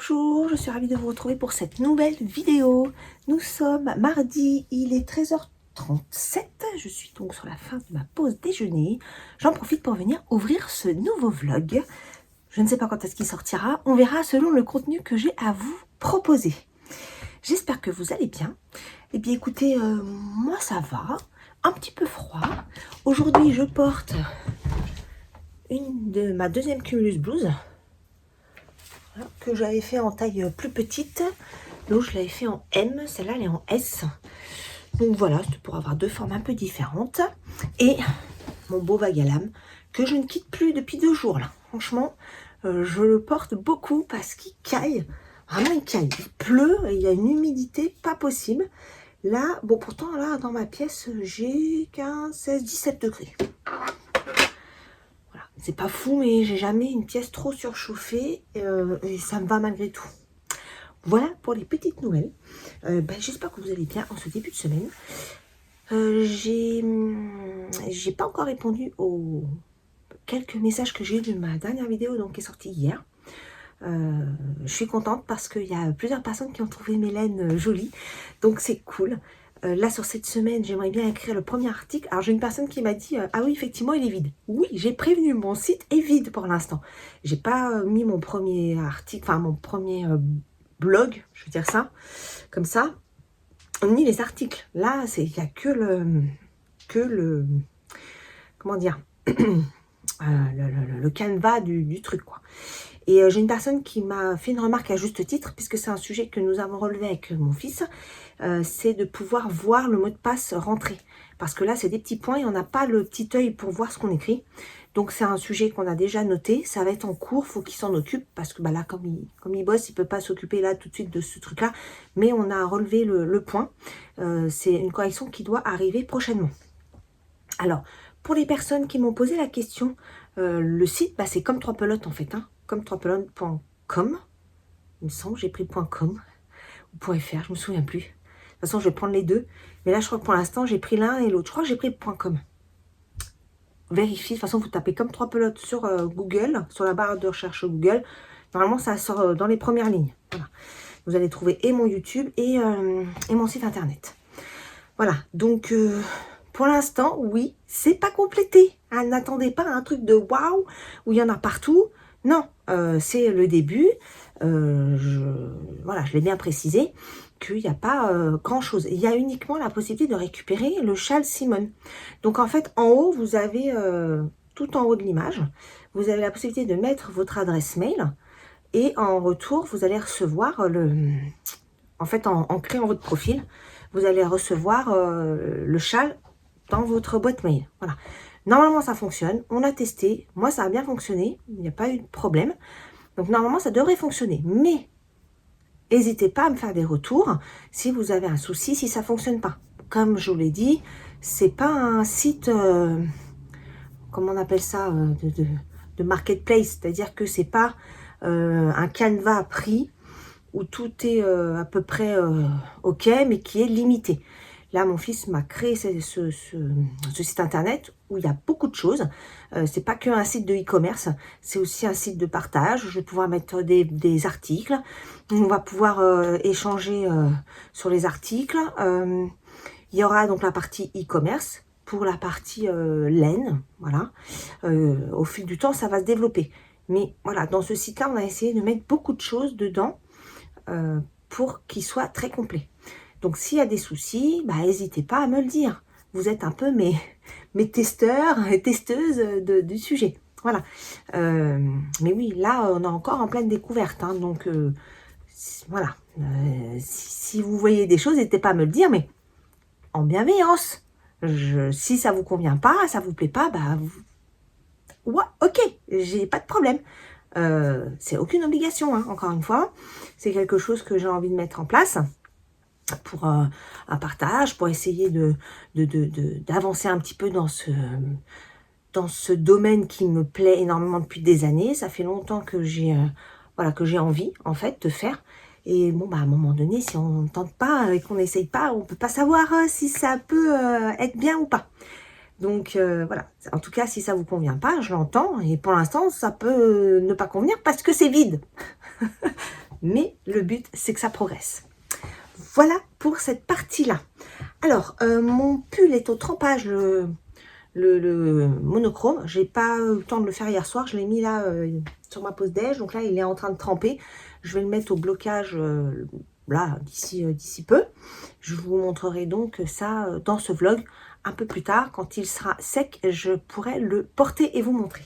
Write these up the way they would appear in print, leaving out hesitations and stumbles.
Bonjour, je suis ravie de vous retrouver pour cette nouvelle vidéo. Nous sommes mardi, il est 13h37. Je suis donc sur la fin de ma pause déjeuner. J'en profite pour venir ouvrir ce nouveau vlog. Je ne sais pas quand est-ce qu'il sortira. On verra selon le contenu que j'ai à vous proposer. J'espère que vous allez bien. Eh bien écoutez, moi ça va. Un petit peu froid. Aujourd'hui je porte une de ma deuxième Cumulus blouse que j'avais fait en taille plus petite. L'autre je l'avais fait en M, celle-là elle est en S. Donc voilà, c'était pour avoir deux formes un peu différentes. Et mon beau vague à lame que je ne quitte plus depuis 2 jours là. Franchement, je le porte beaucoup parce qu'il caille. Vraiment il caille, il pleut et il y a une humidité pas possible. Là, bon pourtant là dans ma pièce j'ai 15, 16, 17 degrés. Voilà. C'est pas fou mais j'ai jamais une pièce trop surchauffée et ça me va malgré tout. Voilà pour les petites nouvelles. J'espère que vous allez bien en ce début de semaine. J'ai pas encore répondu aux quelques messages que j'ai eu de ma dernière vidéo donc, qui est sortie hier. Je suis contente parce qu'il y a plusieurs personnes qui ont trouvé mes laines jolies. Donc c'est cool. Là sur cette semaine j'aimerais bien écrire le premier article. Alors j'ai une personne qui m'a dit ah oui effectivement il est vide. Oui j'ai prévenu, mon site est vide pour l'instant. J'ai pas mis mon premier article, enfin mon premier blog, je veux dire ça, comme ça, ni les articles. Là il n'y a que le comment dire le canevas du truc quoi. Et j'ai une personne qui m'a fait une remarque à juste titre, puisque c'est un sujet que nous avons relevé avec mon fils, c'est de pouvoir voir le mot de passe rentrer. Parce que là, c'est des petits points et on n'a pas le petit œil pour voir ce qu'on écrit. Donc, c'est un sujet qu'on a déjà noté. Ça va être en cours, il faut qu'il s'en occupe. Parce que là, comme il bosse, il ne peut pas s'occuper là tout de suite de ce truc-là. Mais on a relevé le point. C'est une correction qui doit arriver prochainement. Alors, pour les personnes qui m'ont posé la question, le site, c'est comme 3 pelotes en fait, hein, comme 3pelotes.com. Il me semble, j'ai pris .com ou .fr, je me souviens plus. De toute façon, je vais prendre les deux. Mais là, je crois que pour l'instant, j'ai pris l'un et l'autre. Je crois que j'ai pris .com. Vérifiez. De toute façon, vous tapez comme 3 pelotes sur Google, sur la barre de recherche Google. Normalement, ça sort dans les premières lignes. Voilà. Vous allez trouver et mon YouTube et mon site internet. Voilà. Donc... pour l'instant, oui, c'est pas complété. Hein, n'attendez pas un truc de waouh où il y en a partout. Non, c'est le début. Voilà, je l'ai bien précisé qu'il n'y a pas grand-chose. Il y a uniquement la possibilité de récupérer le châle Simone. Donc en fait, en haut, vous avez, tout en haut de l'image, vous avez la possibilité de mettre votre adresse mail. Et en retour, vous allez recevoir en fait, en créant votre profil, vous allez recevoir le châle dans votre boîte mail. Voilà. Normalement, ça fonctionne. On a testé. Moi, ça a bien fonctionné. Il n'y a pas eu de problème. Donc, normalement, ça devrait fonctionner. Mais, n'hésitez pas à me faire des retours si vous avez un souci, si ça ne fonctionne pas. Comme je vous l'ai dit, c'est pas un site, comment on appelle ça, de marketplace. C'est-à-dire que c'est pas un canevas pris où tout est à peu près OK, mais qui est limité. Là, mon fils m'a créé ce site internet où il y a beaucoup de choses. C'est pas qu'un site de e-commerce, c'est aussi un site de partage. Je vais pouvoir mettre des articles. On va pouvoir échanger sur les articles. Il y aura donc la partie e-commerce pour la partie laine. Voilà. Au fil du temps, ça va se développer. Mais voilà, dans ce site-là, on a essayé de mettre beaucoup de choses dedans pour qu'il soit très complet. Donc, s'il y a des soucis, n'hésitez pas à me le dire. Vous êtes un peu mes testeurs et testeuses du sujet. Voilà. Mais oui, là, on est encore en pleine découverte. Hein, donc, voilà. Si vous voyez des choses, n'hésitez pas à me le dire, mais en bienveillance. Si ça vous convient pas, ça vous plaît pas, ouais, ok, j'ai pas de problème. C'est aucune obligation, hein, encore une fois. C'est quelque chose que j'ai envie de mettre en place pour un partage, pour essayer d'avancer un petit peu dans ce domaine qui me plaît énormément depuis des années. Ça fait longtemps que j'ai envie en fait de faire. Et bon, à un moment donné, si on ne tente pas et qu'on n'essaye pas, on ne peut pas savoir si ça peut être bien ou pas. Donc voilà, en tout cas, si ça vous convient pas, je l'entends. Et pour l'instant, ça peut ne pas convenir parce que c'est vide. mais le but, c'est que ça progresse. Voilà pour cette partie-là. Alors, mon pull est au trempage, le monochrome. J'ai pas eu le temps de le faire hier soir. Je l'ai mis là sur ma pause déj. Donc là, il est en train de tremper. Je vais le mettre au blocage là d'ici peu. Je vous montrerai donc ça dans ce vlog un peu plus tard. Quand il sera sec, je pourrai le porter et vous montrer.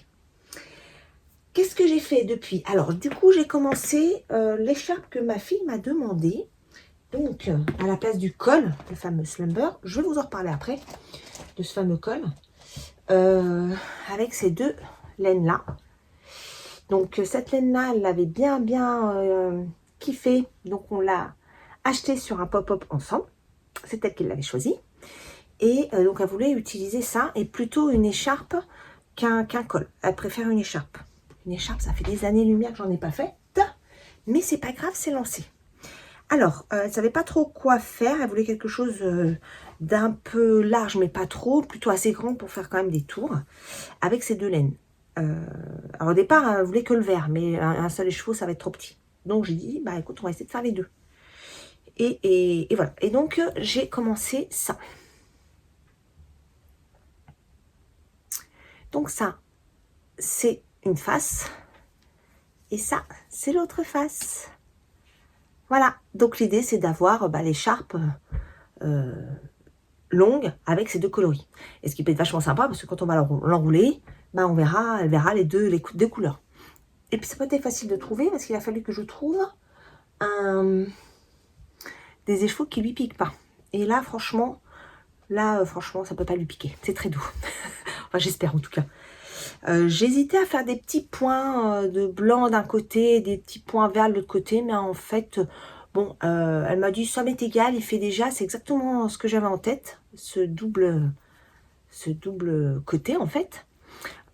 Qu'est-ce que j'ai fait depuis? Alors, du coup, j'ai commencé l'écharpe que ma fille m'a demandé. Donc, à la place du col, le fameux slumber, je vais vous en reparler après, de ce fameux col, avec ces deux laines-là. Donc, cette laine-là, elle l'avait bien kiffé. Donc, on l'a acheté sur un pop-up ensemble. C'est elle qui l'avait choisi. Et donc, elle voulait utiliser ça et plutôt une écharpe qu'un col. Elle préfère une écharpe. Une écharpe, ça fait des années-lumière que j'en ai pas fait. Mais c'est pas grave, c'est lancé. Alors, elle ne savait pas trop quoi faire. Elle voulait quelque chose d'un peu large, mais pas trop. Plutôt assez grand pour faire quand même des tours. Avec ces deux laines. Alors au départ, elle voulait que le vert. Mais un seul écheveau, ça va être trop petit. Donc j'ai dit, bah écoute, on va essayer de faire les deux. Et voilà. Et donc, j'ai commencé ça. Donc ça, c'est une face. Et ça, c'est l'autre face. Voilà, donc l'idée c'est d'avoir l'écharpe longue avec ces deux coloris. Et ce qui peut être vachement sympa parce que quand on va l'enrouler, on verra, elle verra les deux couleurs. Et puis c'est pas été facile de trouver parce qu'il a fallu que je trouve des écheveaux qui lui piquent pas. Et là franchement, ça peut pas lui piquer. C'est très doux. Enfin j'espère en tout cas. J'hésitais à faire des petits points de blanc d'un côté, des petits points verts de l'autre côté, mais en fait, bon, elle m'a dit ça m'est égal, il fait déjà, c'est exactement ce que j'avais en tête, ce double côté en fait.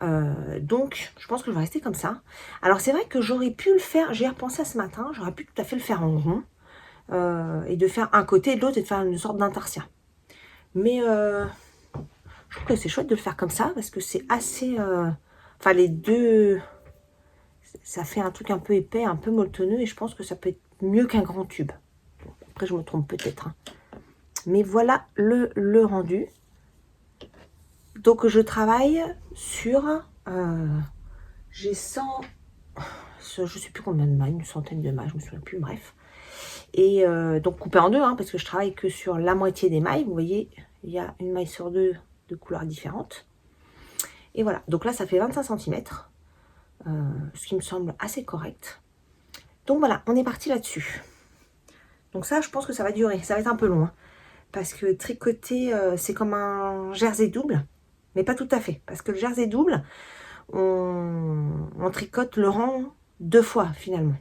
Donc, je pense que je vais rester comme ça. Alors, c'est vrai que j'aurais pu le faire, j'y ai repensé ce matin, j'aurais pu tout à fait le faire en rond, et de faire un côté et de l'autre et de faire une sorte d'intarsia. Mais je trouve que c'est chouette de le faire comme ça parce que c'est assez... Enfin, les deux, ça fait un truc un peu épais, un peu molletonneux et je pense que ça peut être mieux qu'un grand tube. Bon, après, je me trompe peut-être. Hein. Mais voilà le rendu. Donc, je travaille sur... j'ai 100... Je ne sais plus combien de mailles, une centaine de mailles, je ne me souviens plus, bref. Et donc, coupé en deux, hein, parce que je travaille que sur la moitié des mailles. Vous voyez, il y a une maille sur deux de couleurs différentes. Et voilà, donc là, ça fait 25 cm. Ce qui me semble assez correct. Donc voilà, on est parti là-dessus. Donc ça, je pense que ça va durer. Ça va être un peu long. Hein, parce que tricoter, c'est comme un jersey double. Mais pas tout à fait. Parce que le jersey double, on tricote le rang 2 fois finalement.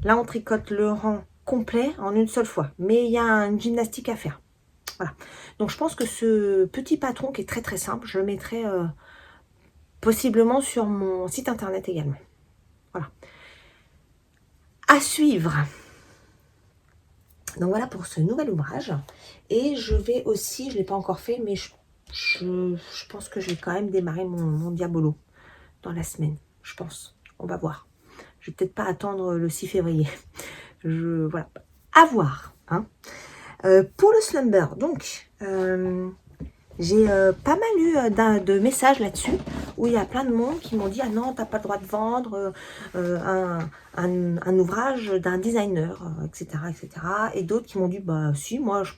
Là, on tricote le rang complet en une seule fois. Mais il y a une gymnastique à faire. Voilà. Donc je pense que ce petit patron qui est très très simple, je le mettrai possiblement sur mon site internet également. Voilà. À suivre. Donc voilà pour ce nouvel ouvrage. Et je vais aussi, je ne l'ai pas encore fait, mais je pense que je vais quand même démarrer mon Diabolo dans la semaine. Je pense. On va voir. Je vais peut-être pas attendre le 6 février. Voilà. À voir. Hein. Pour le slumber, donc, j'ai pas mal eu de messages là-dessus où il y a plein de monde qui m'ont dit ah non, t'as pas le droit de vendre un ouvrage d'un designer, etc., etc. Et d'autres qui m'ont dit bah si, moi je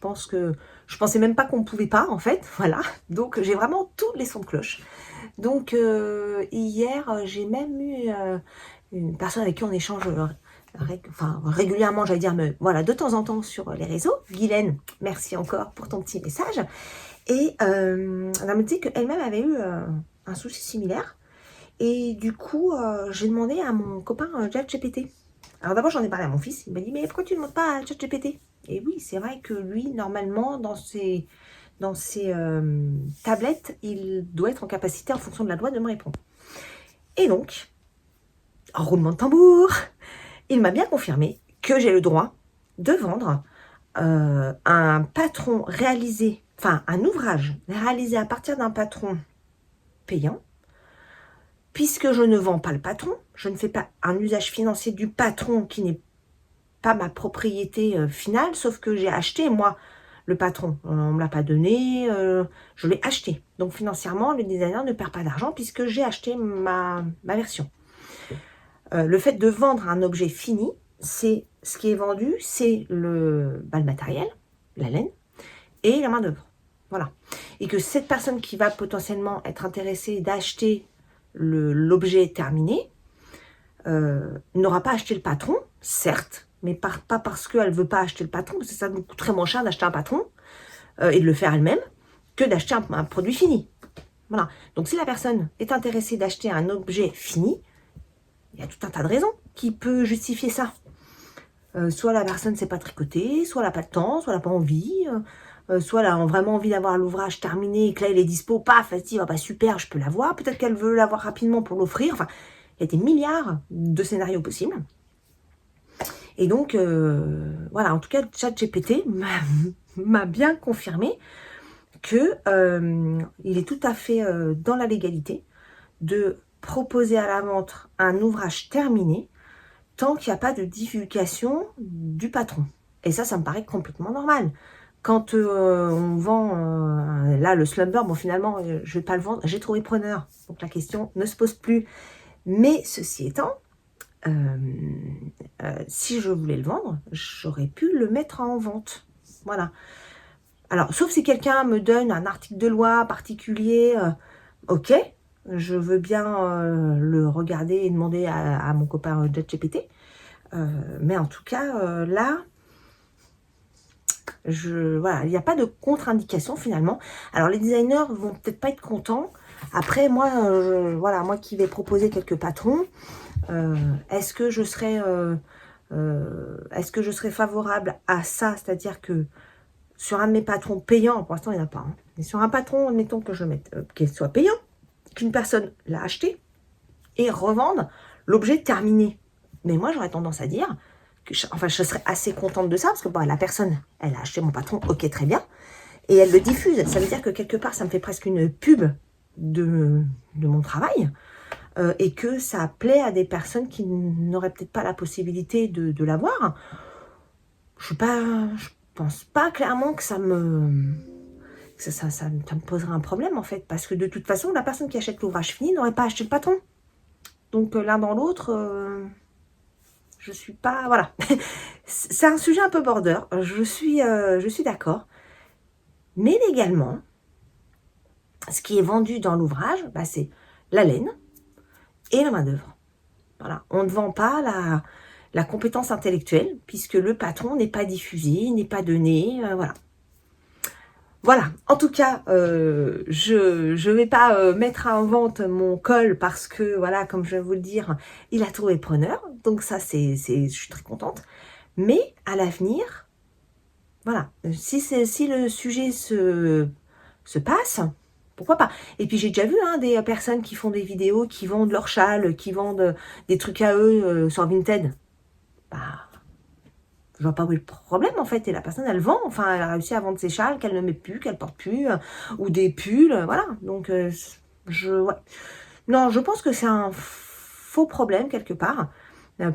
pensais même pas qu'on pouvait pas en fait, voilà. Donc j'ai vraiment tous les sons de cloche. Donc hier j'ai même eu une personne avec qui on échange régulièrement, j'allais dire, mais voilà, de temps en temps sur les réseaux. Guylaine, merci encore pour ton petit message. Et elle me dit qu'elle-même avait eu un souci similaire. Et du coup, j'ai demandé à mon copain ChatGPT. Alors d'abord, j'en ai parlé à mon fils. Il m'a dit, mais pourquoi tu ne demandes pas à ChatGPT? Et oui, c'est vrai que lui, normalement, dans ses tablettes, il doit être en capacité, en fonction de la loi, de me répondre. Et donc, roulement de tambour, il m'a bien confirmé que j'ai le droit de vendre un patron réalisé, enfin un ouvrage réalisé à partir d'un patron payant, puisque je ne vends pas le patron, je ne fais pas un usage financier du patron qui n'est pas ma propriété finale, sauf que j'ai acheté, moi, le patron. On ne me l'a pas donné, je l'ai acheté. Donc financièrement, le designer ne perd pas d'argent puisque j'ai acheté ma version. Le fait de vendre un objet fini, c'est ce qui est vendu, c'est le matériel, la laine, et la main-d'œuvre. Voilà. Et que cette personne qui va potentiellement être intéressée d'acheter l'objet terminé n'aura pas acheté le patron, certes, mais pas parce qu'elle ne veut pas acheter le patron, parce que ça nous coûte très moins cher d'acheter un patron et de le faire elle-même que d'acheter un produit fini. Voilà. Donc si la personne est intéressée d'acheter un objet fini, il y a tout un tas de raisons qui peut justifier ça. Soit la personne ne sait pas tricoter, soit elle n'a pas le temps, soit elle n'a pas envie, soit elle a vraiment envie d'avoir l'ouvrage terminé et que là il est dispo, paf, elle se dit, ah bah super, je peux l'avoir. Peut-être qu'elle veut l'avoir rapidement pour l'offrir. Enfin, il y a des milliards de scénarios possibles. Et donc, voilà, en tout cas, ChatGPT m'a bien confirmé que il est tout à fait dans la légalité de proposer à la vente un ouvrage terminé tant qu'il n'y a pas de divulgation du patron. Et ça me paraît complètement normal. Quand on vend, là, le slumber, bon, finalement, je ne vais pas le vendre, j'ai trouvé preneur. Donc, la question ne se pose plus. Mais, ceci étant, si je voulais le vendre, j'aurais pu le mettre en vente. Voilà. Alors, sauf si quelqu'un me donne un article de loi particulier, ok, je veux bien le regarder et demander à mon copain ChatGPT. Mais en tout cas, là, voilà, il n'y a pas de contre-indication finalement. Alors, les designers vont peut-être pas être contents. Après, moi, voilà, moi qui vais proposer quelques patrons, est-ce que je serais favorable à ça? C'est-à-dire que sur un de mes patrons payants, pour l'instant il n'y en a pas, hein, mais sur un patron, admettons que je mette, qu'il soit payant, qu'une personne l'a acheté et revende l'objet terminé. Mais moi j'aurais tendance à dire, enfin je serais assez contente de ça, parce que bon, la personne, elle a acheté mon patron, ok très bien, et elle le diffuse. Ça veut dire que quelque part ça me fait presque une pub de mon travail. Et que ça plaît à des personnes qui n'auraient peut-être pas la possibilité de l'avoir. Je pense pas clairement que ça me poserait un problème en fait, parce que de toute façon, la personne qui achète l'ouvrage fini n'aurait pas acheté le patron. Donc l'un dans l'autre, je suis pas... Voilà. C'est un sujet un peu border, je suis d'accord. Mais légalement, ce qui est vendu dans l'ouvrage, bah, c'est la laine, et la main-d'œuvre. Voilà. On ne vend pas la compétence intellectuelle, puisque le patron n'est pas diffusé, n'est pas donné, voilà. Voilà, en tout cas, je ne vais pas mettre en vente mon col parce que, voilà, comme je vais vous le dire, il a trouvé preneur. Donc ça, je suis très contente. Mais à l'avenir, voilà, si le sujet se passe, pourquoi pas? Et puis j'ai déjà vu des personnes qui font des vidéos, qui vendent leur châle, qui vendent des trucs à eux sur Vinted. Bah, je vois pas où est le problème en fait. Et la personne, elle vend. Enfin, elle a réussi à vendre ses châles qu'elle ne met plus, qu'elle porte plus, ou des pulls, voilà. Donc, ouais. Non, je pense que c'est un faux problème quelque part.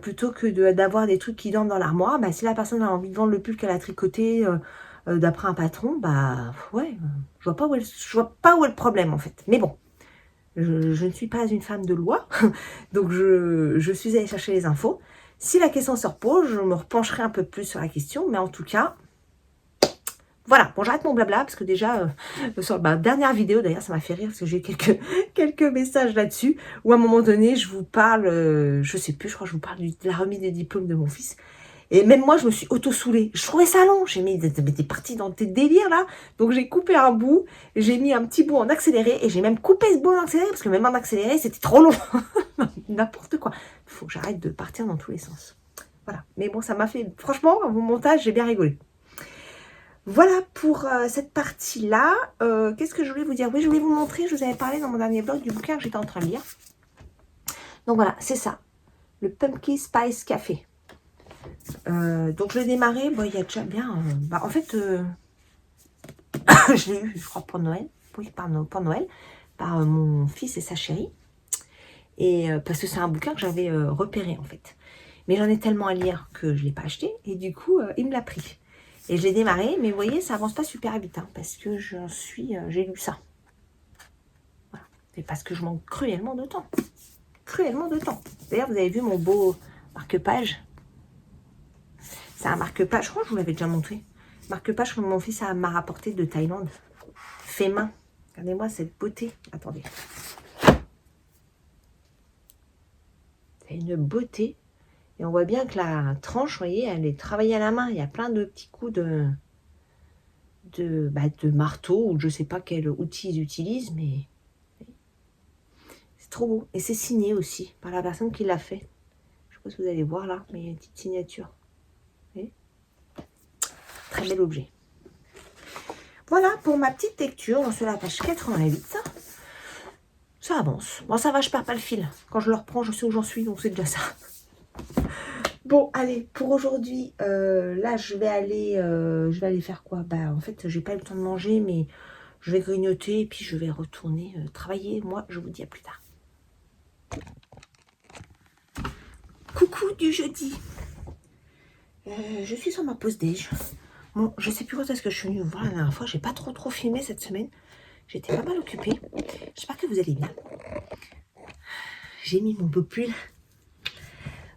Plutôt que d'avoir des trucs qui dorment dans l'armoire, bah, si la personne a envie de vendre le pull qu'elle a tricoté d'après un patron, bah ouais, je vois pas où est le problème en fait. Mais bon, je ne suis pas une femme de loi, donc je suis allée chercher les infos. Si la question se repose, je me repencherai un peu plus sur la question, mais en tout cas, voilà. Bon, j'arrête mon blabla, parce que déjà, sur ma dernière vidéo, d'ailleurs, ça m'a fait rire, parce que j'ai eu quelques messages là-dessus, où à un moment donné, je vous parle, je sais plus, je crois que je vous parle de la remise des diplômes de mon fils. Et même moi, je me suis auto-soulée. Je trouvais ça long. J'ai mis, t'es parti dans tes délires, là. Donc, j'ai coupé un bout. J'ai mis un petit bout en accéléré. Et j'ai même coupé ce bout en accéléré. Parce que même en accéléré, c'était trop long. N'importe quoi. Il faut que j'arrête de partir dans tous les sens. Voilà. Mais bon, ça m'a fait... Franchement, mon montage, j'ai bien rigolé. Voilà pour cette partie-là. Qu'est-ce que je voulais vous dire? Oui, je voulais vous montrer. Je vous avais parlé dans mon dernier blog du bouquin que j'étais en train de lire. Donc, voilà, c'est ça. Le Pumpkin Spice Café. Donc je l'ai démarré, bon, il y a déjà bien... en fait, je l'ai eu, je crois, pour Noël. Oui, pour Noël, par mon fils et sa chérie. Et parce que c'est un bouquin que j'avais repéré, en fait. Mais j'en ai tellement à lire que je ne l'ai pas acheté. Et du coup, il me l'a pris. Et je l'ai démarré. Mais vous voyez, ça avance pas super vite. Hein, parce que j'ai lu ça. Voilà. Et parce que je manque cruellement de temps. Cruellement de temps. D'ailleurs, vous avez vu mon beau marque-page. C'est un marque-page. Je crois que je vous l'avais déjà montré. Marque-page que mon fils m'a rapporté de Thaïlande. Fait main. Regardez-moi cette beauté. Attendez. C'est une beauté. Et on voit bien que la tranche, vous voyez, elle est travaillée à la main. Il y a plein de petits coups de marteau ou je ne sais pas quel outil ils utilisent, mais c'est trop beau. Et c'est signé aussi par la personne qui l'a fait. Je ne sais pas si vous allez voir là, mais il y a une petite signature. Vous voyez, très bel objet. Voilà pour ma petite lecture. On se la page 88. Ça avance. Bon, ça va, je perds pas le fil. Quand je le reprends, je sais où j'en suis, donc c'est déjà ça. Bon, allez, pour aujourd'hui, là, je vais aller faire quoi? Bah, en fait, j'ai pas eu le temps de manger, mais je vais grignoter et puis je vais retourner travailler. Moi, je vous dis à plus tard. Coucou du jeudi. Je suis sur ma pause déj. Bon, je sais plus quand est-ce que je suis venue vous voir la dernière fois. J'ai pas trop filmé cette semaine. J'étais pas mal occupée. J'espère que vous allez bien. J'ai mis mon beau pull.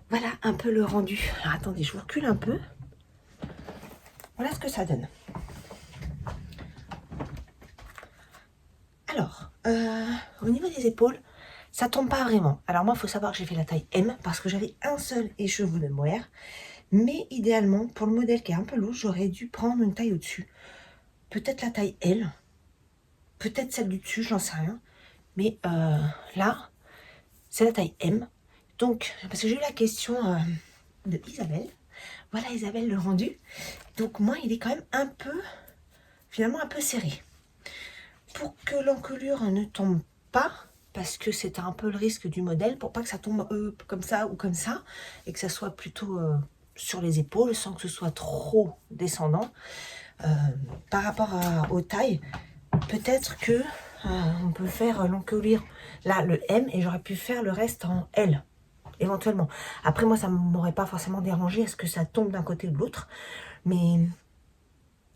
Voilà un peu le rendu. Alors attendez, je vous recule un peu. Voilà ce que ça donne. Alors, au niveau des épaules, ça tombe pas vraiment. Alors moi, il faut savoir que j'ai fait la taille M parce que j'avais un seul écheveau de mohair. Mais idéalement, pour le modèle qui est un peu lourd, j'aurais dû prendre une taille au-dessus. Peut-être la taille L, peut-être celle du dessus, j'en sais rien. Mais là, c'est la taille M. Donc, parce que j'ai eu la question de Isabelle. Voilà Isabelle le rendu. Donc moi, il est quand même un peu, finalement un peu serré. Pour que l'encolure ne tombe pas, parce que c'est un peu le risque du modèle, pour pas que ça tombe comme ça ou comme ça, et que ça soit plutôt sur les épaules, sans que ce soit trop descendant. Par rapport aux tailles, peut-être que on peut faire l'encolure, là le M, et j'aurais pu faire le reste en L, éventuellement. Après moi, ça ne m'aurait pas forcément dérangé, est-ce que ça tombe d'un côté ou de l'autre, mais...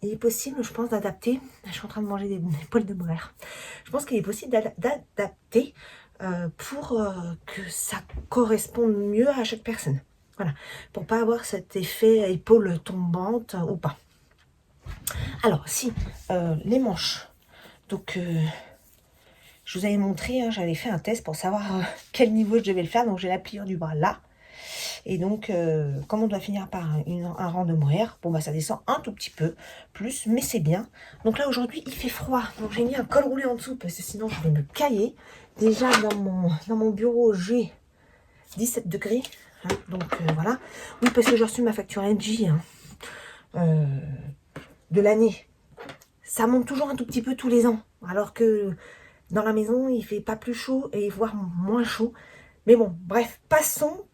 il est possible, je pense, d'adapter. Je suis en train de manger des poils de mohair. Je pense qu'il est possible d'adapter pour que ça corresponde mieux à chaque personne. Voilà, pour pas avoir cet effet épaule tombante ou pas. Alors, si les manches, donc je vous avais montré, hein, j'avais fait un test pour savoir quel niveau je devais le faire. Donc j'ai la pliure du bras là. Et donc, comme on doit finir par un rang de mohair, bon bah ça descend un tout petit peu plus, mais c'est bien. Donc là aujourd'hui il fait froid, donc j'ai mis un col roulé en dessous parce que sinon je vais me cailler. Déjà dans mon bureau j'ai 17 degrés, hein, donc voilà. Oui, parce que j'ai reçu ma facture Engie de l'année. Ça monte toujours un tout petit peu tous les ans, alors que dans la maison il fait pas plus chaud et voire moins chaud. Mais bon, bref, passons,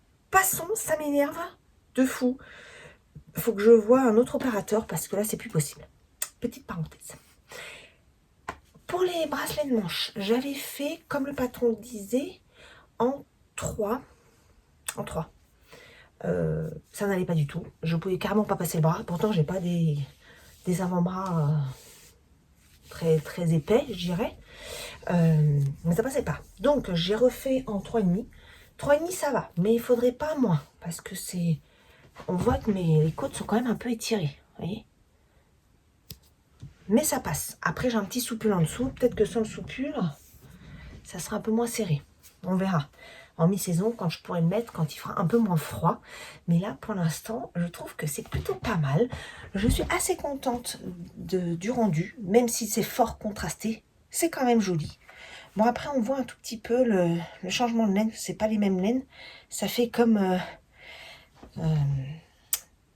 ça m'énerve de fou. Il faut que je voie un autre opérateur parce que là, c'est plus possible. Petite parenthèse. Pour les bracelets de manche, j'avais fait, comme le patron le disait, en 3. En 3. Ça n'allait pas du tout. Je pouvais carrément pas passer le bras. Pourtant, j'ai pas des avant-bras très épais, je dirais. Mais ça passait pas. Donc, j'ai refait en 3,5. 3,5, ça va. Mais il faudrait pas moins. Parce que c'est... on voit que les côtes sont quand même un peu étirées. Vous voyez, mais ça passe. Après, j'ai un petit soupule en dessous. Peut-être que sans le soupule, ça sera un peu moins serré. On verra. En mi-saison, quand je pourrai le mettre, quand il fera un peu moins froid. Mais là, pour l'instant, je trouve que c'est plutôt pas mal. Je suis assez contente du rendu, même si c'est fort contrasté. C'est quand même joli. Bon, après, on voit un tout petit peu le changement de laine. C'est pas les mêmes laines. Ça fait comme...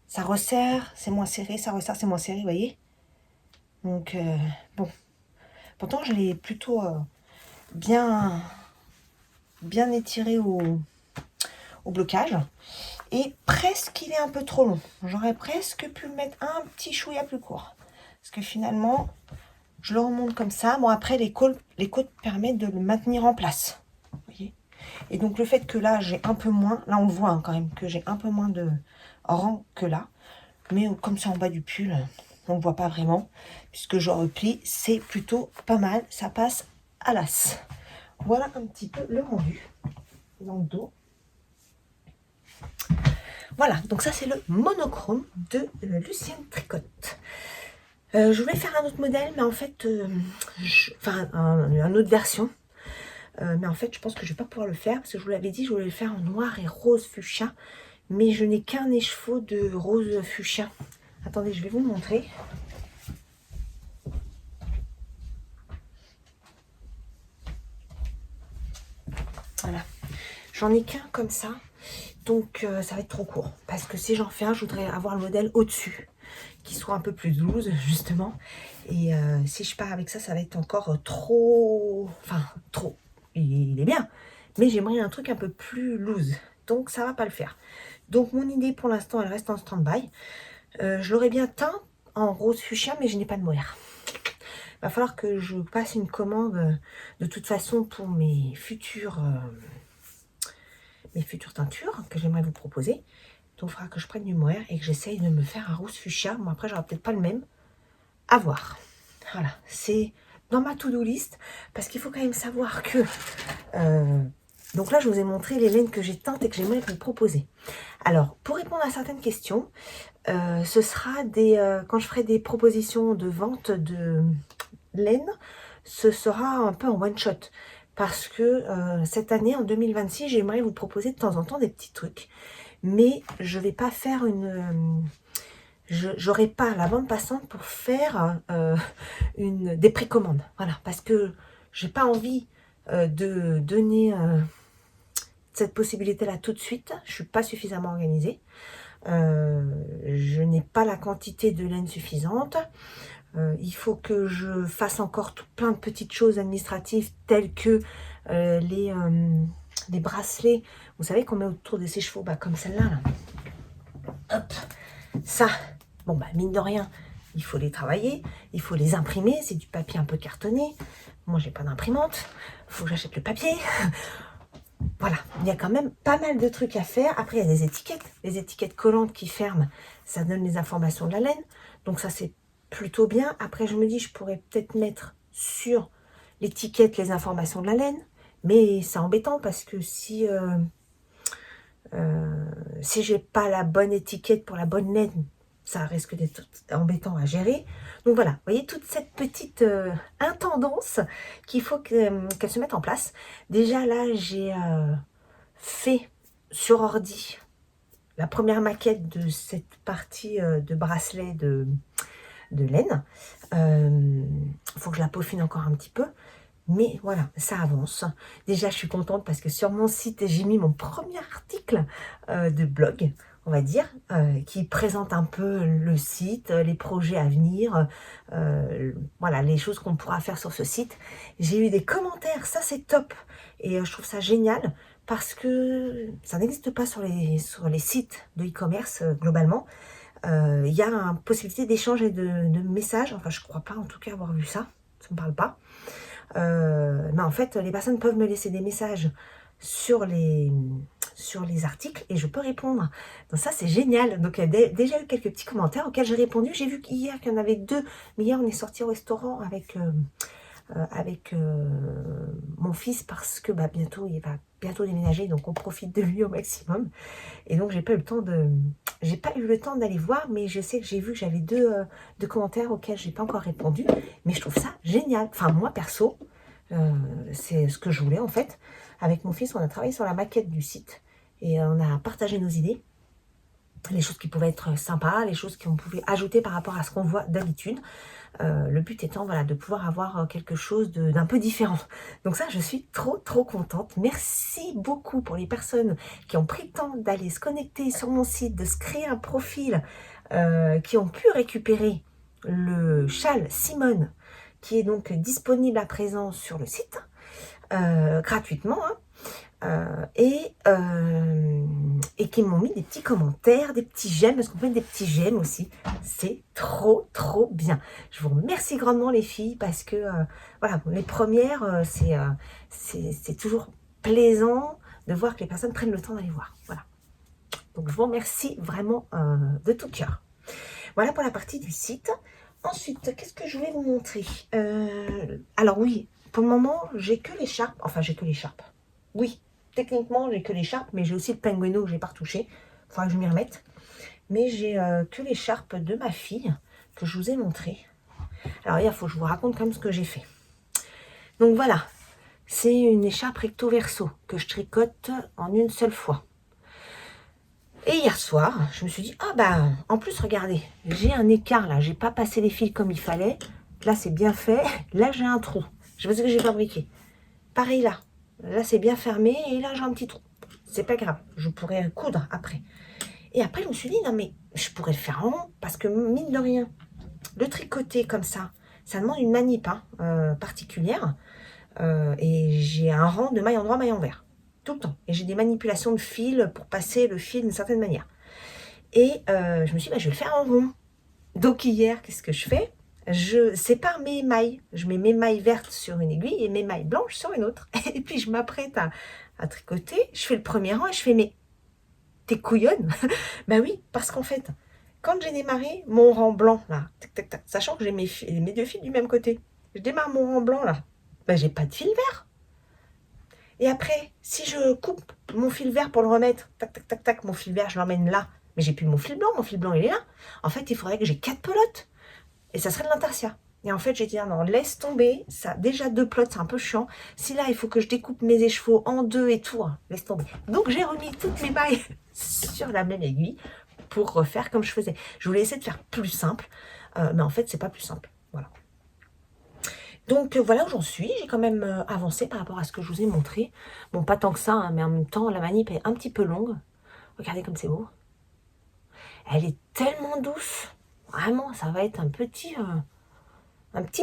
ça resserre, c'est moins serré. Ça resserre, c'est moins serré, vous voyez. Donc, bon. Pourtant, je l'ai plutôt bien étiré au blocage. Et presque, il est un peu trop long. J'aurais presque pu le mettre un petit chouïa plus court. Parce que finalement, je le remonte comme ça. Bon, après, les côtes permettent de le maintenir en place. Vous voyez. Et donc le fait que là j'ai un peu moins, là on le voit hein, quand même, que j'ai un peu moins de rang que là. Mais comme c'est en bas du pull, on ne le voit pas vraiment. Puisque je replie, c'est plutôt pas mal. Ça passe à l'as. Voilà un petit peu le rendu dans le dos. Voilà, donc ça c'est le monochrome de Lucienne Tricotte. Je voulais faire un autre modèle, mais en fait, une autre version. Mais en fait, je pense que je vais pas pouvoir le faire parce que je vous l'avais dit, je voulais le faire en noir et rose fuchsia. Mais je n'ai qu'un écheveau de rose fuchsia. Attendez, je vais vous montrer. Voilà. J'en ai qu'un comme ça. Donc, ça va être trop court. Parce que si j'en fais un, je voudrais avoir le modèle au-dessus. Qui soit un peu plus loose, justement. Et si je pars avec ça, ça va être encore trop... Enfin, trop. Il est bien. Mais j'aimerais un truc un peu plus loose. Donc, ça va pas le faire. Donc, mon idée, pour l'instant, elle reste en stand-by. Je l'aurais bien teint en rose fuchsia, mais je n'ai pas de mohair. Il va falloir que je passe une commande de toute façon pour mes futures teintures que j'aimerais vous proposer. Donc il faudra que je prenne du mohair et que j'essaye de me faire un rose fuchsia. Bon après j'aurai peut-être pas le même. À voir. Voilà, c'est dans ma to-do list parce qu'il faut quand même savoir que... donc là je vous ai montré les laines que j'ai teintes et que j'aimerais vous proposer. Alors pour répondre à certaines questions, ce sera quand je ferai des propositions de vente de laine, ce sera un peu en one shot. Parce que cette année, en 2026, j'aimerais vous proposer de temps en temps des petits trucs. Mais je vais pas faire j'aurai pas la bande passante pour faire des précommandes. Voilà, parce que j'ai pas envie de donner cette possibilité-là tout de suite. Je suis pas suffisamment organisée. Je n'ai pas la quantité de laine suffisante. Il faut que je fasse encore plein de petites choses administratives telles que les bracelets, vous savez qu'on met autour de ses chevaux, comme celle-là. Là. Hop, ça, bon mine de rien, il faut les travailler, il faut les imprimer, c'est du papier un peu cartonné. Moi j'ai pas d'imprimante, il faut que j'achète le papier. Voilà, il y a quand même pas mal de trucs à faire. Après il y a des étiquettes, les étiquettes collantes qui ferment, ça donne les informations de la laine. Donc ça c'est plutôt bien. Après je me dis je pourrais peut-être mettre sur l'étiquette les informations de la laine, mais c'est embêtant parce que si j'ai pas la bonne étiquette pour la bonne laine, ça risque d'être embêtant à gérer. Donc voilà, vous voyez toute cette petite intendance qu'il faut qu'elle se mette en place. Déjà là j'ai fait sur ordi la première maquette de cette partie de bracelet de laine. Faut que je la peaufine encore un petit peu. Mais voilà, ça avance. Déjà, je suis contente parce que sur mon site, j'ai mis mon premier article de blog, on va dire, qui présente un peu le site, les projets à venir, voilà, les choses qu'on pourra faire sur ce site. J'ai eu des commentaires, ça c'est top. Et je trouve ça génial parce que ça n'existe pas sur les sites de e-commerce globalement. Il y a une possibilité d'échange et de messages. Enfin, je ne crois pas en tout cas avoir vu ça. Ça ne me parle pas. Mais en fait, les personnes peuvent me laisser des messages sur les articles et je peux répondre. Donc ça, c'est génial. Donc, il y a déjà eu quelques petits commentaires auxquels j'ai répondu. J'ai vu qu'hier, qu'il y en avait 2. Mais hier, on est sorti au restaurant avec mon fils parce que bientôt, il va bientôt déménager. Donc, on profite de lui au maximum. Et donc, j'ai pas eu le temps d'aller voir, mais je sais que j'ai vu que j'avais deux commentaires auxquels j'ai pas encore répondu. Mais je trouve ça génial. Enfin, moi, perso, c'est ce que je voulais, en fait. Avec mon fils, on a travaillé sur la maquette du site et on a partagé nos idées. Les choses qui pouvaient être sympas, les choses qu'on pouvait ajouter par rapport à ce qu'on voit d'habitude. Le but étant voilà, de pouvoir avoir quelque chose d'un peu différent. Donc ça, je suis trop contente. Merci beaucoup pour les personnes qui ont pris le temps d'aller se connecter sur mon site, de se créer un profil, qui ont pu récupérer le châle Simone, qui est donc disponible à présent sur le site, gratuitement, hein. Et qui m'ont mis des petits commentaires, des petits j'aime, parce qu'on fait des petits j'aime aussi. C'est trop bien. Je vous remercie grandement les filles, parce que voilà, les premières, c'est toujours plaisant de voir que les personnes prennent le temps d'aller voir. Voilà. Donc, je vous remercie vraiment de tout cœur. Voilà pour la partie du site. Ensuite, qu'est-ce que je vais vous montrer? Alors oui, pour le moment, j'ai que l'écharpe. Enfin, j'ai que l'écharpe. Oui, techniquement, j'ai que l'écharpe, mais j'ai aussi le penguino que je n'ai pas retouché. Il faudra que je m'y remette. Mais j'ai que l'écharpe de ma fille que je vous ai montré. Alors, il faut que je vous raconte quand même ce que j'ai fait. Donc voilà, c'est une écharpe recto verso que je tricote en une seule fois. Et hier soir, je me suis dit, ah bah, en plus, regardez, j'ai un écart là, j'ai pas passé les fils comme il fallait. Là, c'est bien fait. Là, j'ai un trou. Je sais pas ce que j'ai fabriqué. Pareil là. Là, c'est bien fermé et là, j'ai un petit trou. C'est pas grave, je pourrais coudre après. Et après, je me suis dit, non mais, je pourrais le faire en rond parce que, mine de rien, le tricoter comme ça demande une manip particulière. Et j'ai un rang de maille endroit, maille envers. Tout le temps. Et j'ai des manipulations de fil pour passer le fil d'une certaine manière. Et je me suis dit, bah, je vais le faire en rond. Donc hier, qu'est-ce que je fais? Je sépare mes mailles. Je mets mes mailles vertes sur une aiguille et mes mailles blanches sur une autre. Et puis je m'apprête à tricoter. Je fais le premier rang et je fais, mais t'es couillonne? Ben oui, parce qu'en fait, quand j'ai démarré mon rang blanc, là, tac, tac, tac, sachant que j'ai mes deux fils du même côté, je démarre mon rang blanc, là, ben j'ai pas de fil vert. Et après, si je coupe mon fil vert pour le remettre, tac, tac, tac, tac, mon fil vert, je l'emmène là, mais j'ai plus mon fil blanc, il est là. En fait, il faudrait que j'ai 4 pelotes. Et ça serait de l'intersia. Et en fait, j'ai dit, ah non, laisse tomber. Ça, déjà 2 pelotes, c'est un peu chiant. Si là, il faut que je découpe mes écheveaux en 2 et tout, hein, laisse tomber. Donc, j'ai remis toutes mes mailles sur la même aiguille pour refaire comme je faisais. Je voulais essayer de faire plus simple, mais en fait, c'est pas plus simple. Voilà. Donc voilà où j'en suis, j'ai quand même avancé par rapport à ce que je vous ai montré. Bon, pas tant que ça, hein, mais en même temps, la manip est un petit peu longue. Regardez comme c'est beau. Elle est tellement douce. Vraiment, ça va être un petit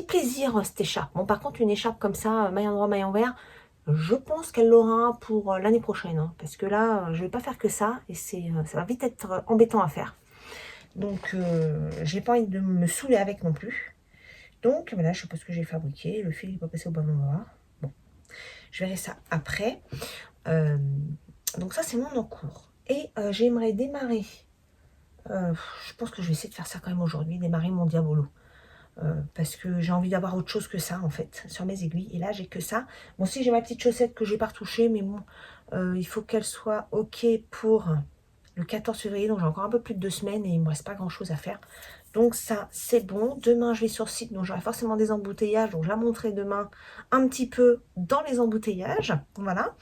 plaisir, cette écharpe. Bon, par contre, une écharpe comme ça, maille endroit, maille envers, je pense qu'elle l'aura pour l'année prochaine. Hein, parce que là, je vais pas faire que ça. Et ça va vite être embêtant à faire. Donc, j'ai pas envie de me saouler avec non plus. Donc voilà, je sais pas ce que j'ai fabriqué. Le fil n'est pas passé au bon endroit. Bon, je verrai ça après. Donc ça, c'est mon en cours. Et j'aimerais démarrer. Je pense que je vais essayer de faire ça quand même aujourd'hui. Démarrer mon diabolo. Parce que j'ai envie d'avoir autre chose que ça, en fait, sur mes aiguilles. Et là, j'ai que ça. Bon, si j'ai ma petite chaussette que j'ai pas retouchée, mais bon, il faut qu'elle soit OK pour le 14 février. Donc, j'ai encore un peu plus de 2 semaines et il me reste pas grand-chose à faire. Donc ça, c'est bon. Demain, je vais sur site, donc j'aurai forcément des embouteillages. Donc je la montrerai demain un petit peu dans les embouteillages. Voilà.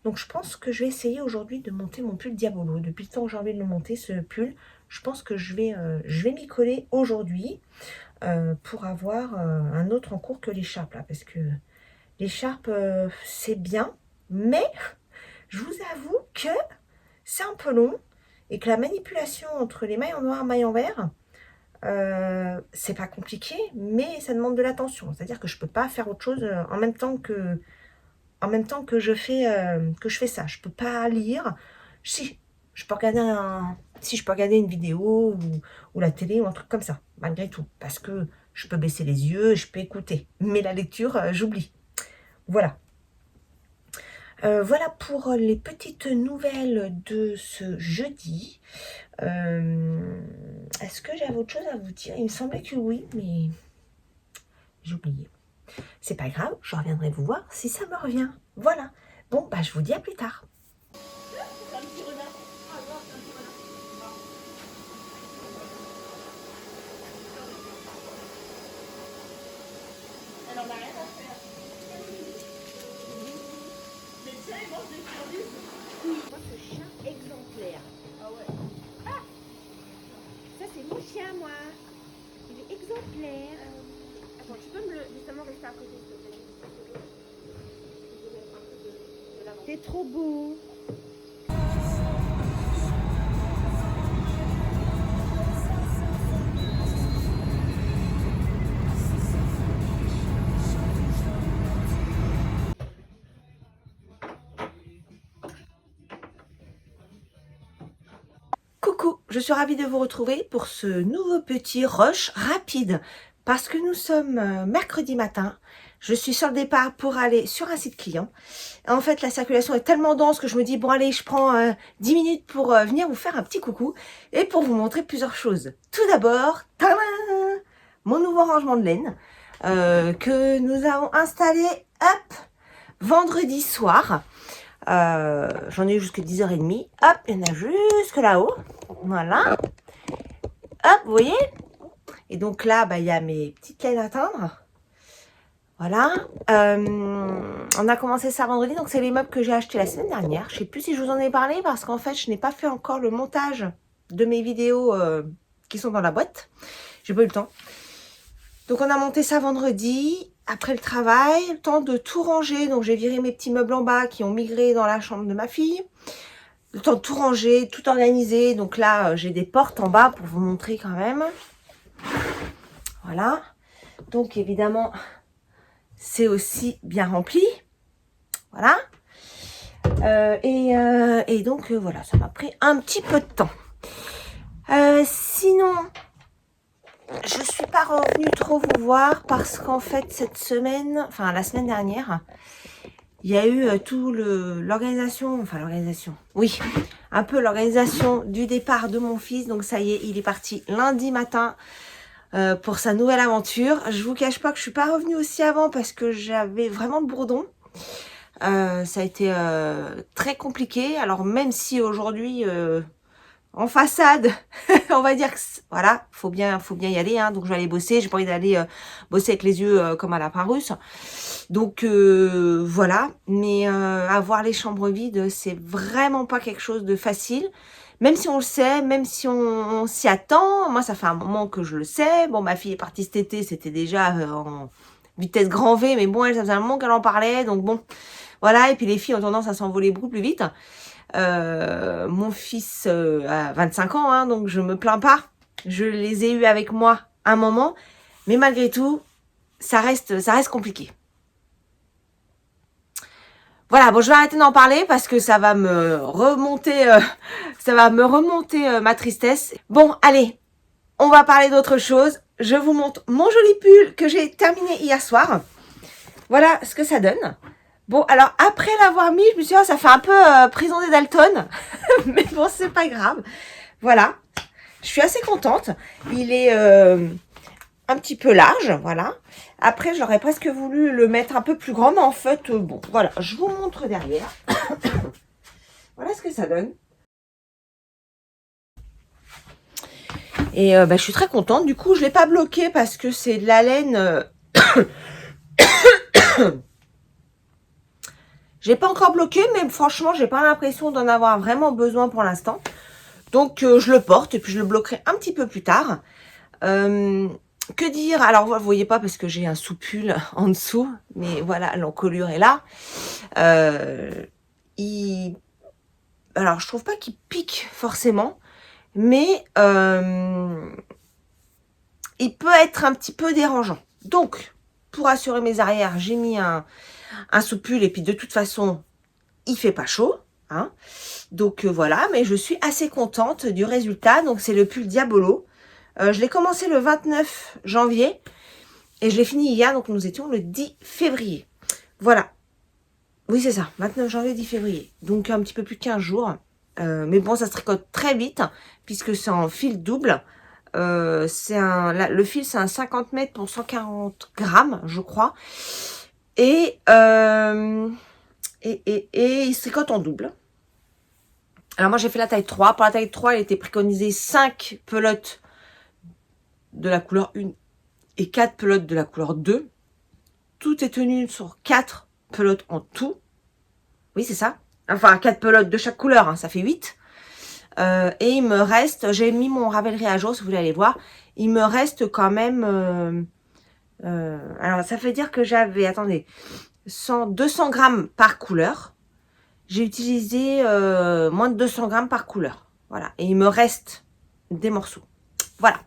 Donc je pense que je vais essayer aujourd'hui de monter mon pull Diabolo. Depuis le temps que j'ai envie de le monter, ce pull, je pense que je vais m'y coller aujourd'hui pour avoir un autre en cours que l'écharpe là. Parce que l'écharpe, c'est bien, mais je vous avoue que c'est un peu long et que la manipulation entre les mailles en noir et mailles en vert, c'est pas compliqué, mais ça demande de l'attention. C'est-à-dire que je peux pas faire autre chose en même temps que je fais ça. Je peux pas lire. Si je peux regarder une vidéo ou la télé ou un truc comme ça, malgré tout, parce que je peux baisser les yeux, je peux écouter. Mais la lecture, j'oublie. Voilà. Voilà pour les petites nouvelles de ce jeudi. Est-ce que j'avais autre chose à vous dire? Il me semblait que oui, mais j'ai oublié. C'est pas grave, je reviendrai vous voir si ça me revient. Voilà. Bon, bah je vous dis à plus tard. Elle en a rien à faire. Mais tiens, il mange des cannabis. Moi, ce chien exemplaire. Ah ouais. Ah, ça, c'est mon chien, moi. Il est exemplaire. Attends, tu peux justement rester à côté, s'il te plaît. T'es trop beau. Coucou, je suis ravie de vous retrouver pour ce nouveau petit rush rapide parce que nous sommes mercredi matin. Je suis sur le départ pour aller sur un site client. En fait, la circulation est tellement dense que je me dis, bon allez, je prends 10 minutes pour venir vous faire un petit coucou et pour vous montrer plusieurs choses. Tout d'abord, tadam, mon nouveau rangement de laine que nous avons installé, hop, vendredi soir. J'en ai eu jusqu'à 10h30. Hop, il y en a jusque là-haut. Voilà. Hop, vous voyez? Et donc là, il y a mes petites laines à teindre. Voilà. On a commencé ça vendredi. Donc, c'est les meubles que j'ai achetés la semaine dernière. Je ne sais plus si je vous en ai parlé parce qu'en fait, je n'ai pas fait encore le montage de mes vidéos qui sont dans la boîte. J'ai pas eu le temps. Donc, on a monté ça vendredi. Après le travail, le temps de tout ranger. Donc, j'ai viré mes petits meubles en bas qui ont migré dans la chambre de ma fille. Le temps de tout ranger, tout organiser. Donc là, j'ai des portes en bas pour vous montrer quand même. Voilà. Donc, évidemment, c'est aussi bien rempli. Voilà. Et donc, voilà, ça m'a pris un petit peu de temps. Sinon, je ne suis pas revenue trop vous voir parce qu'en fait, cette semaine, enfin la semaine dernière, il y a eu tout l'organisation, oui, un peu l'organisation du départ de mon fils. Donc ça y est, il est parti lundi matin pour sa nouvelle aventure. Je vous cache pas que je suis pas revenue aussi avant parce que j'avais vraiment le bourdon. Ça a été très compliqué. Alors même si aujourd'hui en façade, on va dire que voilà, faut bien y aller. Hein, donc je vais aller bosser. J'ai pas envie d'aller bosser avec les yeux comme à la Prusse. Donc voilà. Mais avoir les chambres vides, c'est vraiment pas quelque chose de facile. Même si on le sait, même si on s'y attend. Moi, ça fait un moment que je le sais. Bon, ma fille est partie cet été, c'était déjà en vitesse grand V, mais bon, elle, ça faisait un moment qu'elle en parlait. Donc bon, voilà. Et puis les filles ont tendance à s'envoler beaucoup plus vite. Mon fils a 25 ans, hein, donc je me plains pas. Je les ai eus avec moi un moment, mais malgré tout, ça reste compliqué. Voilà, bon, je vais arrêter d'en parler parce que ça va me remonter, ma tristesse. Bon, allez, on va parler d'autre chose. Je vous montre mon joli pull que j'ai terminé hier soir. Voilà ce que ça donne. Bon, alors, après l'avoir mis, je me suis dit, oh, ça fait un peu prison des Dalton. Mais bon, c'est pas grave. Voilà. Je suis assez contente. Il est un petit peu large, voilà. Après, j'aurais presque voulu le mettre un peu plus grand, mais en fait, bon, voilà. Je vous montre derrière. Voilà ce que ça donne. Et je suis très contente. Du coup, je ne l'ai pas bloqué parce que c'est de la laine... J'ai pas encore bloqué, mais franchement, j'ai pas l'impression d'en avoir vraiment besoin pour l'instant. Donc, je le porte et puis je le bloquerai un petit peu plus tard. Que dire? Alors, vous voyez pas parce que j'ai un sous-pull en dessous, mais voilà, l'encolure est là. Alors, je trouve pas qu'il pique forcément, mais il peut être un petit peu dérangeant. Donc, pour assurer mes arrières, j'ai mis un sous-pull et puis de toute façon, il fait pas chaud. Hein. Donc voilà, mais je suis assez contente du résultat. Donc c'est le pull Diabolo. Je l'ai commencé le 29 janvier et je l'ai fini hier. Donc nous étions le 10 février. Voilà. Oui, c'est ça. 29 janvier, 10 février. Donc un petit peu plus de 15 jours. Mais bon, ça se tricote très vite puisque c'est en fil double. Le fil, c'est un 50 mètres pour 140 grammes, je crois. Et il se tricote en double. Alors moi j'ai fait la taille 3. Pour la taille 3, il était préconisé 5 pelotes de la couleur 1 et 4 pelotes de la couleur 2. Tout est tenu sur 4 pelotes en tout. Oui, c'est ça. Enfin, 4 pelotes de chaque couleur, hein, ça fait 8. Et il me reste, j'ai mis mon Ravelry à jour si vous voulez aller voir. Il me reste quand même... alors ça veut dire que j'avais, attendez, 200 grammes par couleur. J'ai utilisé moins de 200 grammes par couleur. Voilà. Et il me reste des morceaux. Voilà.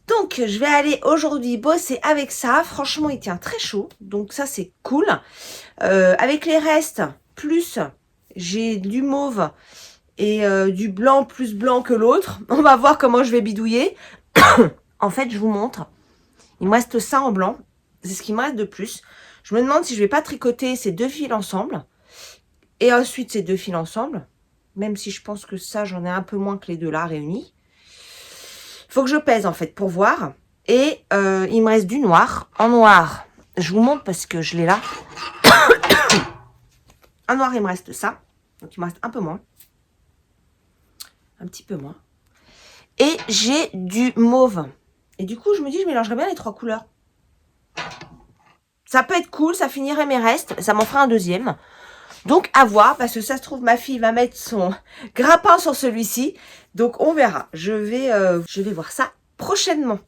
Donc, je vais aller aujourd'hui bosser avec ça. Franchement, il tient très chaud. Donc, ça, c'est cool. Avec les restes, plus j'ai du mauve et du blanc plus blanc que l'autre. On va voir comment je vais bidouiller. En fait, je vous montre. Il me reste ça en blanc. C'est ce qui me reste de plus. Je me demande si je vais pas tricoter ces 2 fils ensemble. Et ensuite ces 2 fils ensemble. Même si je pense que ça, j'en ai un peu moins que les 2 là réunis. Il faut que je pèse en fait pour voir. Et il me reste du noir. En noir, je vous montre parce que je l'ai là. En noir, il me reste ça. Donc il me reste un peu moins. Un petit peu moins. Et j'ai du mauve. Et du coup, je me dis, je mélangerais bien les 3 couleurs. Ça peut être cool, ça finirait mes restes. Ça m'en fera un deuxième. Donc, à voir, parce que ça se trouve, ma fille va mettre son grappin sur celui-ci. Donc, on verra. Je vais voir ça prochainement.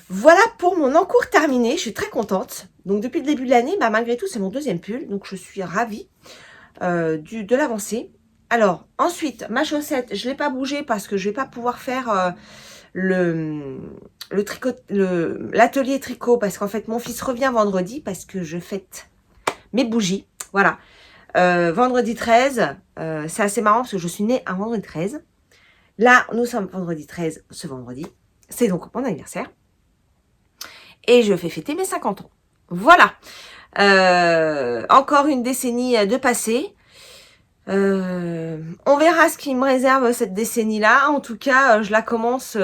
Voilà pour mon encours terminé. Je suis très contente. Donc, depuis le début de l'année, bah, malgré tout, c'est mon deuxième pull. Donc, je suis ravie de l'avancée. Alors, ensuite, ma chaussette, je ne l'ai pas bougée parce que je ne vais pas pouvoir faire l'atelier tricot. Parce qu'en fait, mon fils revient vendredi parce que je fête mes bougies. Voilà. Vendredi 13, c'est assez marrant parce que je suis née un vendredi 13. Là, nous sommes vendredi 13, ce vendredi. C'est donc mon anniversaire. Et je fais fêter mes 50 ans. Voilà. Encore une décennie de passé. On verra ce qui me réserve cette décennie-là. En tout cas, je la commence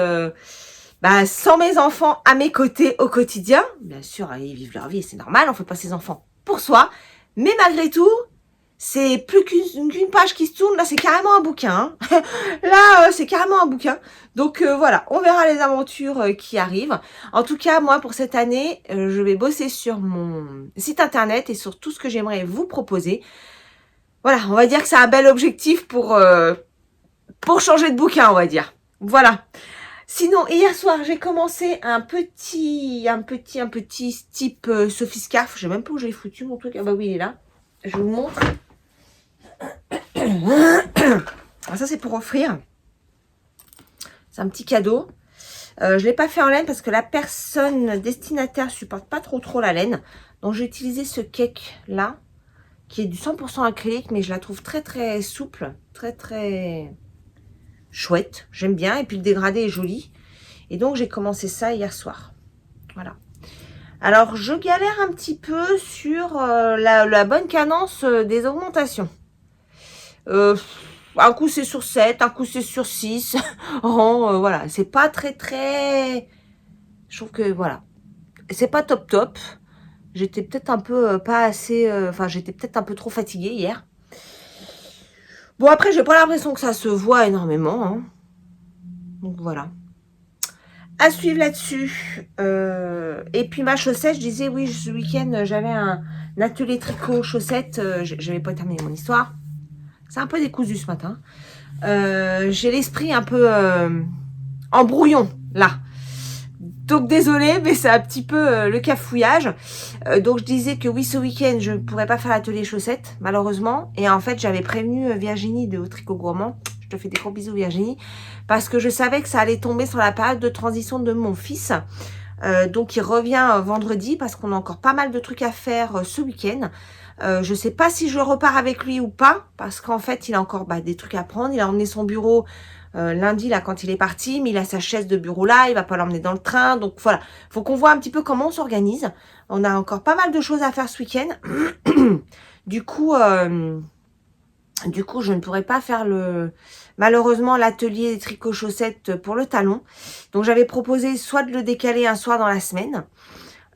sans mes enfants à mes côtés au quotidien. Bien sûr, ils vivent leur vie, c'est normal. On fait pas ses enfants pour soi. Mais malgré tout, c'est plus qu'une page qui se tourne. Là, c'est carrément un bouquin. Hein. Là, c'est carrément un bouquin. Donc, voilà, on verra les aventures qui arrivent. En tout cas, moi, pour cette année, je vais bosser sur mon site internet et sur tout ce que j'aimerais vous proposer. Voilà, on va dire que c'est un bel objectif pour changer de bouquin, on va dire. Voilà. Sinon, hier soir, j'ai commencé un petit type Sophie Scarf. Je sais même pas où j'ai foutu mon truc. Ah bah oui, il est là. Je vous montre. Alors ça, c'est pour offrir. C'est un petit cadeau. Je l'ai pas fait en laine parce que la personne destinataire supporte pas trop la laine. Donc, j'ai utilisé ce cake là, qui est du 100% acrylique, mais je la trouve très souple, très chouette. J'aime bien. Et puis, le dégradé est joli. Et donc, j'ai commencé ça hier soir. Voilà. Alors, je galère un petit peu sur la bonne cadence des augmentations. Un coup, c'est sur 7, un coup, c'est sur 6. Voilà, c'est pas très... Je trouve que, voilà, c'est pas top. J'étais peut-être un peu pas assez... j'étais peut-être un peu trop fatiguée hier. Bon, après, j'ai pas l'impression que ça se voit énormément. Hein. Donc, voilà. À suivre là-dessus. Et puis ma chaussette, je disais oui, ce week-end j'avais un atelier tricot chaussettes. J'avais pas terminé mon histoire. C'est un peu décousu ce matin. J'ai l'esprit un peu en brouillon là. Donc désolée, mais c'est un petit peu le cafouillage. Donc je disais que oui, ce week-end je ne pourrais pas faire l'atelier chaussettes malheureusement. Et en fait j'avais prévenu Virginie de Haut Tricot Gourmand. Je te fais des gros bisous Virginie. Parce que je savais que ça allait tomber sur la période de transition de mon fils. Donc il revient vendredi parce qu'on a encore pas mal de trucs à faire ce week-end. Je sais pas si je repars avec lui ou pas. Parce qu'en fait il a encore des trucs à prendre. Il a emmené son bureau lundi là quand il est parti. Mais il a sa chaise de bureau là. Il va pas l'emmener dans le train. Donc voilà. Faut qu'on voit un petit peu comment on s'organise. On a encore pas mal de choses à faire ce week-end. Du coup, je ne pourrais pas faire malheureusement l'atelier tricot chaussettes pour le talon. Donc j'avais proposé soit de le décaler un soir dans la semaine.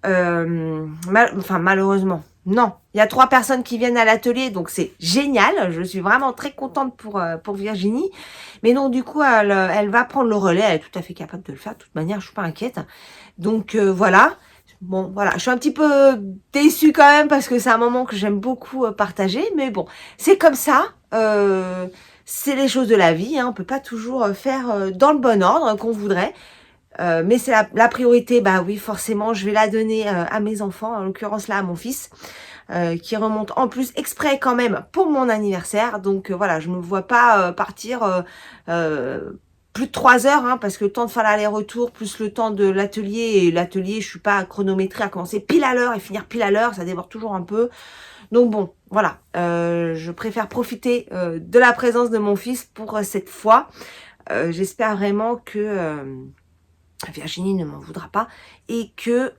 Malheureusement. Non, il y a 3 personnes qui viennent à l'atelier, donc c'est génial. Je suis vraiment très contente pour Virginie. Mais non, du coup, elle va prendre le relais. Elle est tout à fait capable de le faire. De toute manière, je suis pas inquiète. Donc voilà. Bon, voilà, je suis un petit peu déçue quand même parce que c'est un moment que j'aime beaucoup partager. Mais bon, c'est comme ça. C'est les choses de la vie. Hein, on peut pas toujours faire dans le bon ordre qu'on voudrait. Mais c'est la priorité. Bah oui, forcément, je vais la donner à mes enfants. En l'occurrence là, à mon fils. Qui remonte en plus exprès quand même pour mon anniversaire. Donc voilà, je ne me vois pas partir... plus de 3 heures, hein, parce que le temps de faire l'aller-retour, plus le temps de l'atelier, et l'atelier, je suis pas chronométrée à commencer pile à l'heure et finir pile à l'heure, ça déborde toujours un peu. Donc bon, voilà, je préfère profiter de la présence de mon fils pour cette fois. J'espère vraiment que Virginie ne m'en voudra pas et que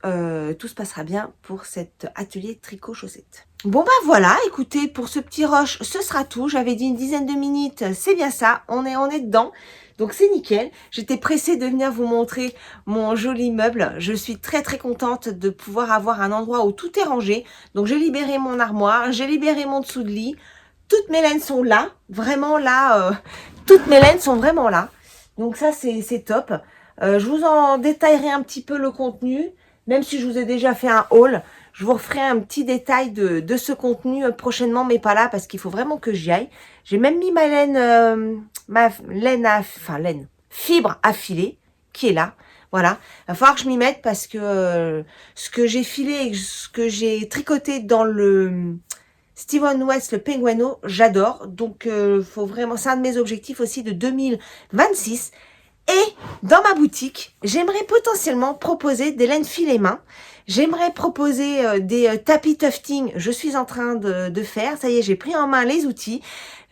tout se passera bien pour cet atelier tricot chaussettes. Bon bah voilà, écoutez, pour ce petit rush, ce sera tout. J'avais dit une dizaine de minutes, c'est bien ça, on est dedans. Donc c'est nickel. J'étais pressée de venir vous montrer mon joli meuble. Je suis très très contente de pouvoir avoir un endroit où tout est rangé. Donc j'ai libéré mon armoire, j'ai libéré mon dessous de lit. Toutes mes laines sont là, vraiment là. Toutes mes laines sont vraiment là. Donc ça c'est top. Je vous en détaillerai un petit peu le contenu, même si je vous ai déjà fait un haul. Je vous referai un petit détail de ce contenu prochainement, mais pas là, parce qu'il faut vraiment que j'y aille. J'ai même mis ma fibre à filer, qui est là. Voilà, il va falloir que je m'y mette parce que ce que j'ai filé et ce que j'ai tricoté dans le Steven West, le Penguino, j'adore. Donc, faut vraiment, c'est un de mes objectifs aussi de 2026. Et dans ma boutique, j'aimerais potentiellement proposer des laines filet main. J'aimerais proposer des tapis tufting. Je suis en train de faire. Ça y est, j'ai pris en main les outils.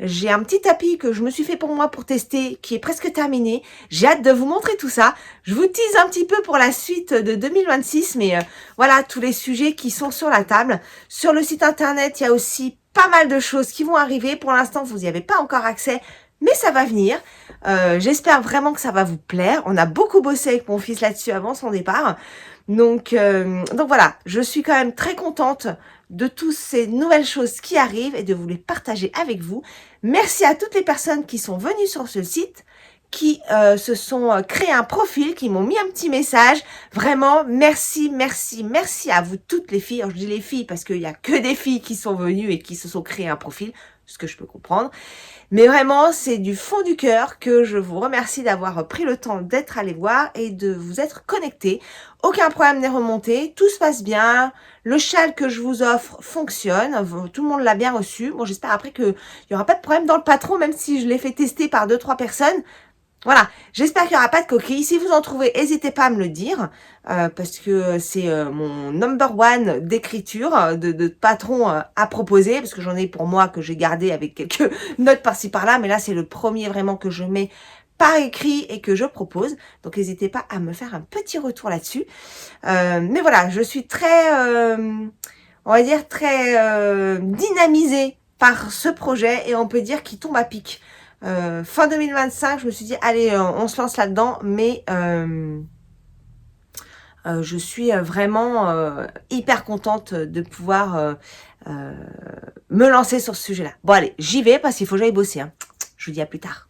J'ai un petit tapis que je me suis fait pour moi pour tester, qui est presque terminé. J'ai hâte de vous montrer tout ça. Je vous tease un petit peu pour la suite de 2026, mais voilà, tous les sujets qui sont sur la table. Sur le site internet, il y a aussi pas mal de choses qui vont arriver. Pour l'instant, vous n'y avez pas encore accès, mais ça va venir. J'espère vraiment que ça va vous plaire. On a beaucoup bossé avec mon fils là-dessus avant son départ. Donc voilà, je suis quand même très contente de toutes ces nouvelles choses qui arrivent et de vous les partager avec vous. Merci à toutes les personnes qui sont venues sur ce site, qui se sont créé un profil, qui m'ont mis un petit message. Vraiment, merci, merci, merci à vous toutes les filles. Alors, je dis les filles parce qu'il n'y a que des filles qui sont venues et qui se sont créé un profil, ce que je peux comprendre. Mais vraiment, c'est du fond du cœur que je vous remercie d'avoir pris le temps d'être allé voir et de vous être connecté. Aucun problème n'est remonté, tout se passe bien. Le châle que je vous offre fonctionne, tout le monde l'a bien reçu. Bon, j'espère après qu'il n'y aura pas de problème dans le patron, même si je l'ai fait tester par 2-3 personnes. Voilà, j'espère qu'il n'y aura pas de coquilles. Si vous en trouvez, n'hésitez pas à me le dire, parce que c'est mon number one d'écriture, de patron à proposer, parce que j'en ai pour moi que j'ai gardé avec quelques notes par-ci par-là, mais là c'est le premier vraiment que je mets par écrit et que je propose. Donc n'hésitez pas à me faire un petit retour là-dessus. Mais voilà, je suis très, on va dire, très dynamisée par ce projet et on peut dire qu'il tombe à pic. Fin 2025, je me suis dit, allez, on se lance là-dedans, mais je suis vraiment hyper contente de pouvoir me lancer sur ce sujet-là. Bon, allez, j'y vais parce qu'il faut que j'aille bosser. Hein. Je vous dis à plus tard.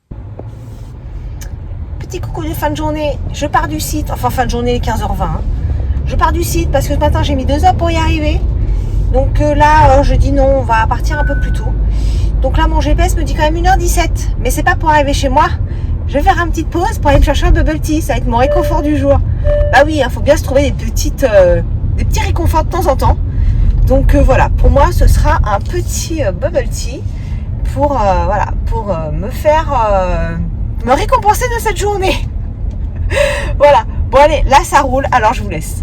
Petit coucou de fin de journée, je pars du site, enfin fin de journée 15h20. Hein. Je pars du site parce que ce matin j'ai mis 2 heures pour y arriver. Donc là, je dis non, on va partir un peu plus tôt. Donc là, mon GPS me dit quand même 1h17. Mais c'est pas pour arriver chez moi. Je vais faire une petite pause pour aller me chercher un bubble tea. Ça va être mon réconfort du jour. Bah oui, il faut bien se trouver des petits réconforts de temps en temps. Donc voilà, pour moi, ce sera un petit bubble tea pour, voilà, pour me faire... me récompenser de cette journée. Voilà. Bon allez, là, ça roule. Alors, je vous laisse.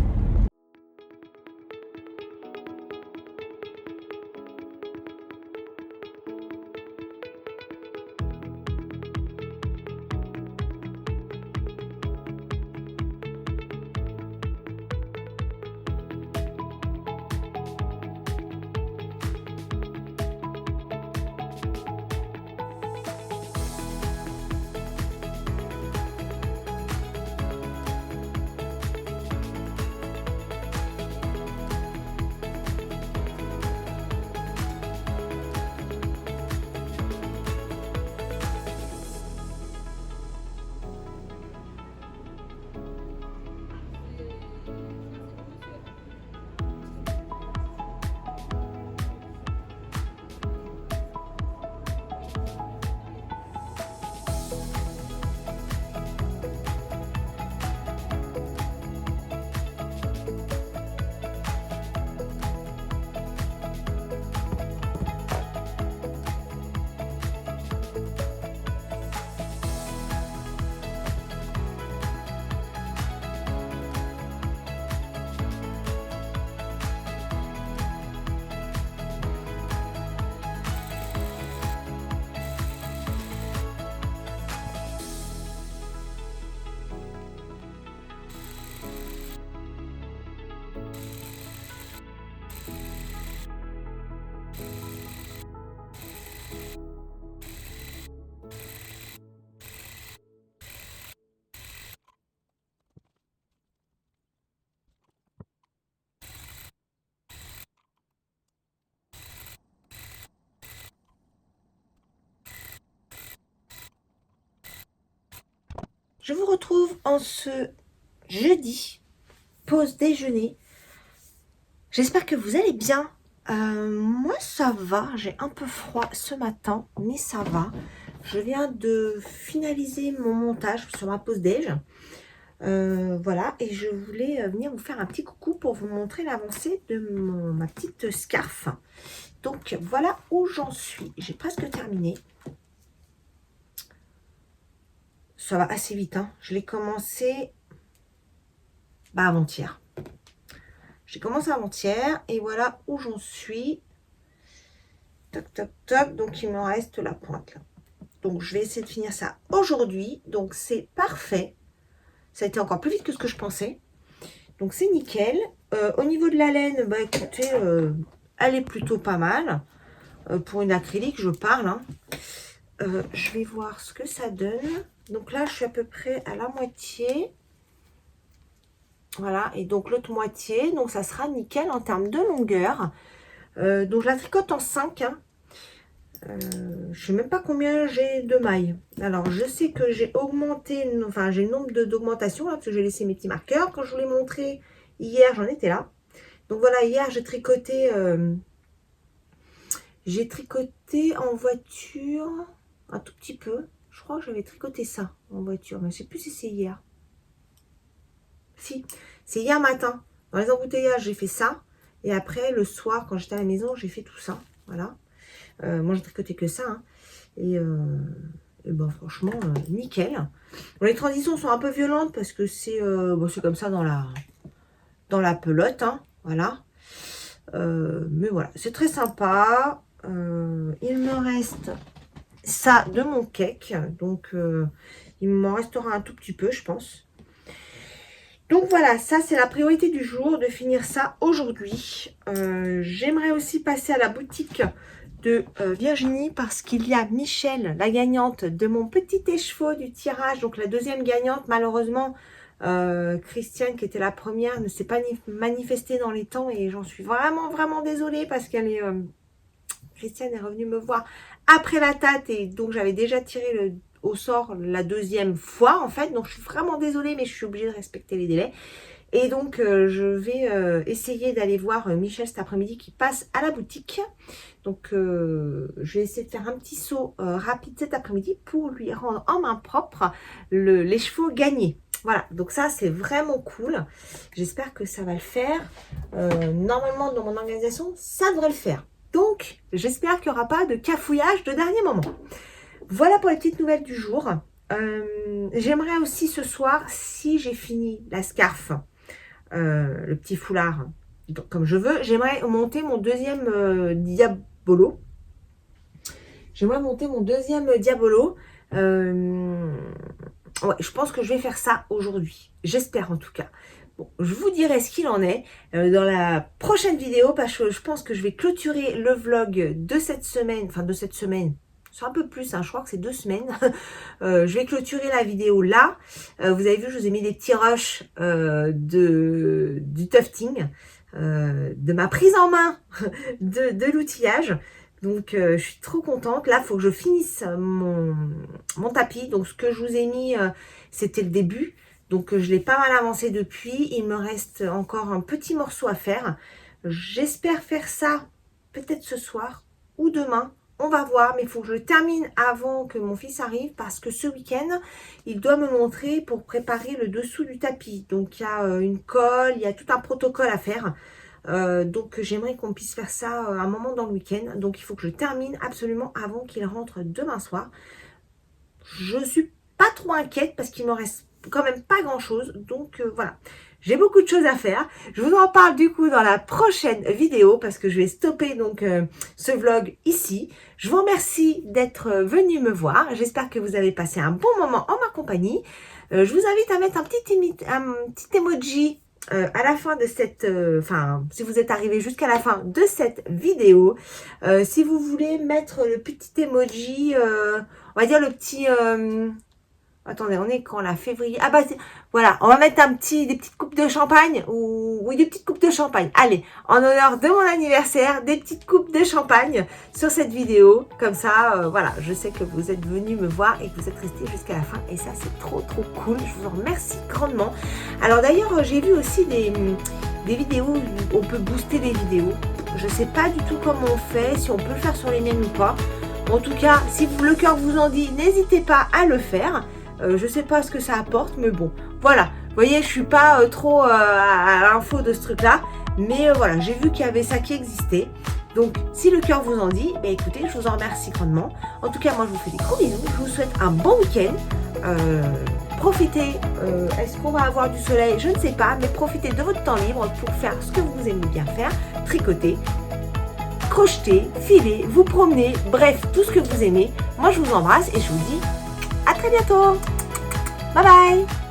Je vous retrouve en ce jeudi, pause déjeuner. J'espère que vous allez bien. Moi, ça va. J'ai un peu froid ce matin, mais ça va. Je viens de finaliser mon montage sur ma pause déj. Voilà, et je voulais venir vous faire un petit coucou pour vous montrer l'avancée de ma petite scarf. Donc, voilà où j'en suis. J'ai presque terminé. Ça va assez vite, hein. Je l'ai commencé avant-hier. J'ai commencé avant-hier et voilà où j'en suis. Toc, toc, toc. Donc, il me reste la pointe là. Donc, je vais essayer de finir ça aujourd'hui. Donc, c'est parfait. Ça a été encore plus vite que ce que je pensais. Donc, c'est nickel. Au niveau de la laine, bah écoutez, elle est plutôt pas mal. Pour une acrylique, je parle. Hein. Je vais voir ce que ça donne. Donc là, je suis à peu près à la moitié. Voilà, et donc l'autre moitié, donc ça sera nickel en termes de longueur. Donc je la tricote en 5. Hein. Je ne sais même pas combien j'ai de mailles. Alors je sais que j'ai augmenté, enfin j'ai le nombre d'augmentation là, parce que j'ai laissé mes petits marqueurs. Quand je vous l'ai montré hier, j'en étais là. Donc voilà, hier j'ai tricoté en voiture un tout petit peu. Je crois que j'avais tricoté ça en voiture, mais je ne sais plus si c'est hier. Si, c'est hier matin. Dans les embouteillages, j'ai fait ça. Et après, le soir, quand j'étais à la maison, j'ai fait tout ça. Voilà. Moi, j'ai tricoté que ça. Hein. Et ben, franchement, nickel. Bon, les transitions sont un peu violentes parce que c'est comme ça dans la pelote. Hein. Voilà. Mais voilà, c'est très sympa. Il me reste ça de mon cake. Donc, il m'en restera un tout petit peu, je pense. Donc voilà, ça c'est la priorité du jour, de finir ça aujourd'hui. J'aimerais aussi passer à la boutique de Virginie parce qu'il y a Michel, la gagnante de mon petit écheveau du tirage. Donc la deuxième gagnante, malheureusement, Christiane qui était la première ne s'est pas manifestée dans les temps et j'en suis vraiment désolée parce qu'elle est... Christiane est revenue me voir après la tate et donc j'avais déjà tiré au sort la deuxième fois en fait, donc je suis vraiment désolée mais je suis obligée de respecter les délais et donc je vais essayer d'aller voir Michel cet après-midi qui passe à la boutique. Donc je vais essayer de faire un petit saut rapide cet après-midi pour lui rendre en main propre les chevaux gagnés. Voilà, donc ça c'est vraiment cool, j'espère que ça va le faire. Normalement dans mon organisation ça devrait le faire. Donc, j'espère qu'il n'y aura pas de cafouillage de dernier moment. Voilà pour les petites nouvelles du jour. J'aimerais aussi ce soir, si j'ai fini la scarf, le petit foulard, donc, comme je veux, j'aimerais monter mon deuxième diabolo. J'aimerais monter mon deuxième diabolo. Ouais, je pense que je vais faire ça aujourd'hui. J'espère en tout cas. Bon, je vous dirai ce qu'il en est dans la prochaine vidéo parce que je pense que je vais clôturer le vlog de cette semaine, enfin de cette semaine, c'est un peu plus, hein, je crois que c'est 2 semaines. Je vais clôturer la vidéo là. Vous avez vu, je vous ai mis des petits rushs du tufting, de ma prise en main de l'outillage. Donc, je suis trop contente. Là, il faut que je finisse mon tapis. Donc, ce que je vous ai mis, c'était le début. Donc, je l'ai pas mal avancé depuis. Il me reste encore un petit morceau à faire. J'espère faire ça peut-être ce soir ou demain. On va voir, mais il faut que je termine avant que mon fils arrive parce que ce week-end, il doit me montrer pour préparer le dessous du tapis. Donc, il y a une colle, il y a tout un protocole à faire. Donc, j'aimerais qu'on puisse faire ça un moment dans le week-end. Donc, il faut que je termine absolument avant qu'il rentre demain soir. Je suis pas trop inquiète parce qu'il me reste quand même pas grand chose, donc voilà, j'ai beaucoup de choses à faire. Je vous en parle du coup dans la prochaine vidéo parce que je vais stopper donc ce vlog ici. Je vous remercie d'être venu me voir, j'espère que vous avez passé un bon moment en ma compagnie. Je vous invite à mettre un petit emoji à la fin de cette, si vous êtes arrivé jusqu'à la fin de cette vidéo. Si vous voulez mettre le petit emoji, on va dire le petit... attendez, on est quand là? Février. Ah bah voilà, on va mettre des petites coupes de champagne ou oui, des petites coupes de champagne. Allez, en honneur de mon anniversaire, des petites coupes de champagne sur cette vidéo. Comme ça, voilà, je sais que vous êtes venus me voir et que vous êtes restés jusqu'à la fin. Et ça, c'est trop cool. Je vous en remercie grandement. Alors d'ailleurs, j'ai vu aussi des vidéos où on peut booster des vidéos. Je ne sais pas du tout comment on fait, si on peut le faire sur les miennes ou pas. En tout cas, si le cœur vous en dit, n'hésitez pas à le faire. Je ne sais pas ce que ça apporte, mais bon, voilà. Vous voyez, je ne suis pas trop à l'info de ce truc-là. Mais voilà, j'ai vu qu'il y avait ça qui existait. Donc, si le cœur vous en dit, bah, écoutez, je vous en remercie grandement. En tout cas, moi, je vous fais des gros bisous. Je vous souhaite un bon week-end. Profitez. Est-ce qu'on va avoir du soleil? Je ne sais pas. Mais profitez de votre temps libre pour faire ce que vous aimez bien faire. Tricoter, crocheter, filer, vous promener. Bref, tout ce que vous aimez. Moi, je vous embrasse et je vous dis à très bientôt. Bye bye.